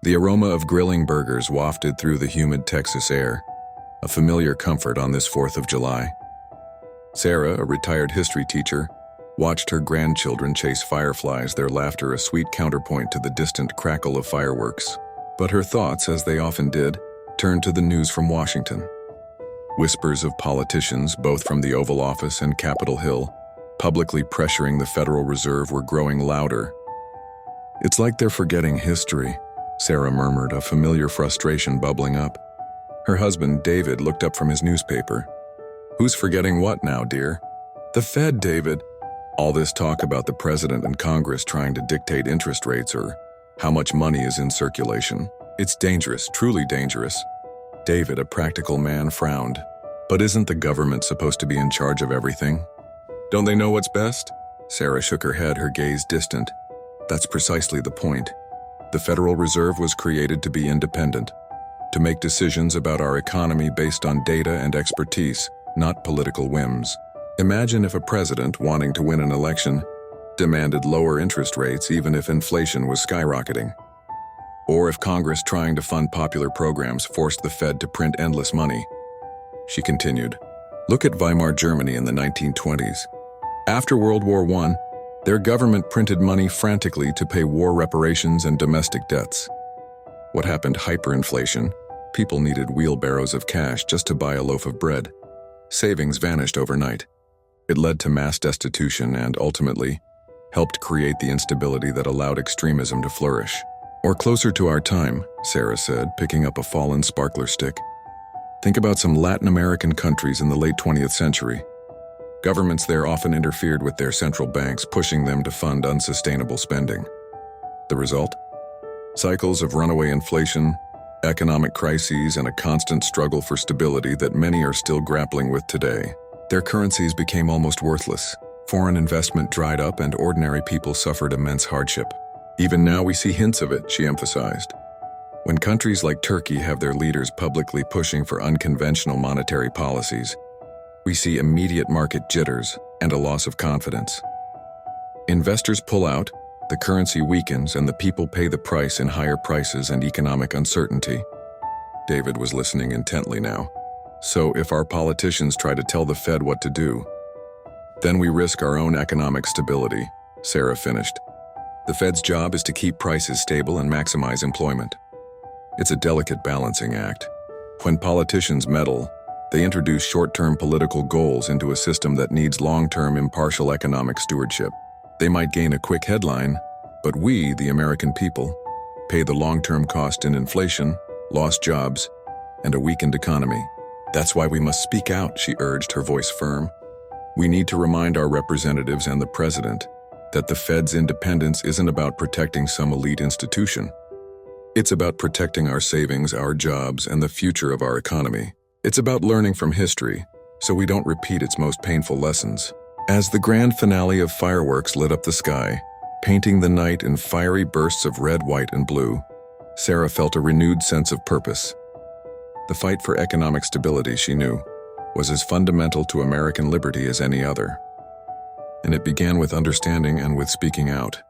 The aroma of grilling burgers wafted through the humid Texas air, a familiar comfort on this 4th of July. Sarah, a retired history teacher, watched her grandchildren chase fireflies, their laughter a sweet counterpoint to the distant crackle of fireworks. But her thoughts, as they often did, turned to the news from Washington. Whispers of politicians, both from the Oval Office and Capitol Hill, publicly pressuring the Federal Reserve were growing louder. "It's like they're forgetting history," Sarah murmured, a familiar frustration bubbling up. Her husband, David, looked up from his newspaper. "Who's forgetting what now, dear?" "The Fed, David. All this talk about the president and Congress trying to dictate interest rates or how much money is in circulation. It's dangerous, truly dangerous." David, a practical man, frowned. "But isn't the government supposed to be in charge of everything? Don't they know what's best?" Sarah shook her head, her gaze distant. "That's precisely the point. The Federal Reserve was created to be independent, to make decisions about our economy based on data and expertise, not political whims. Imagine if a president, wanting to win an election, demanded lower interest rates even if inflation was skyrocketing. Or if Congress, trying to fund popular programs, forced the Fed to print endless money." She continued, "Look at Weimar Germany in the 1920s. After World War I, their government printed money frantically to pay war reparations and domestic debts. What happened? Hyperinflation. People needed wheelbarrows of cash just to buy a loaf of bread. Savings vanished overnight. It led to mass destitution and, ultimately, helped create the instability that allowed extremism to flourish." "Or closer to our time," Sarah said, picking up a fallen sparkler stick. "Think about some Latin American countries in the late 20th century. Governments there often interfered with their central banks, pushing them to fund unsustainable spending. The result? Cycles of runaway inflation, economic crises, and a constant struggle for stability that many are still grappling with today. Their currencies became almost worthless. Foreign investment dried up and ordinary people suffered immense hardship. Even now we see hints of it," she emphasized. "When countries like Turkey have their leaders publicly pushing for unconventional monetary policies, we see immediate market jitters and a loss of confidence. Investors pull out, the currency weakens, and the people pay the price in higher prices and economic uncertainty." David was listening intently now. "So if our politicians try to tell the Fed what to do, then we risk our own economic stability," Sarah finished. "The Fed's job is to keep prices stable and maximize employment. It's a delicate balancing act. When politicians meddle, they introduce short-term political goals into a system that needs long-term impartial economic stewardship. They might gain a quick headline, but we, the American people, pay the long-term cost in inflation, lost jobs, and a weakened economy. That's why we must speak out," she urged, her voice firm. "We need to remind our representatives and the president that the Fed's independence isn't about protecting some elite institution. It's about protecting our savings, our jobs, and the future of our economy. It's about learning from history, so we don't repeat its most painful lessons." As the grand finale of fireworks lit up the sky, painting the night in fiery bursts of red, white, and blue, Sarah felt a renewed sense of purpose. The fight for economic stability, she knew, was as fundamental to American liberty as any other. And it began with understanding and with speaking out.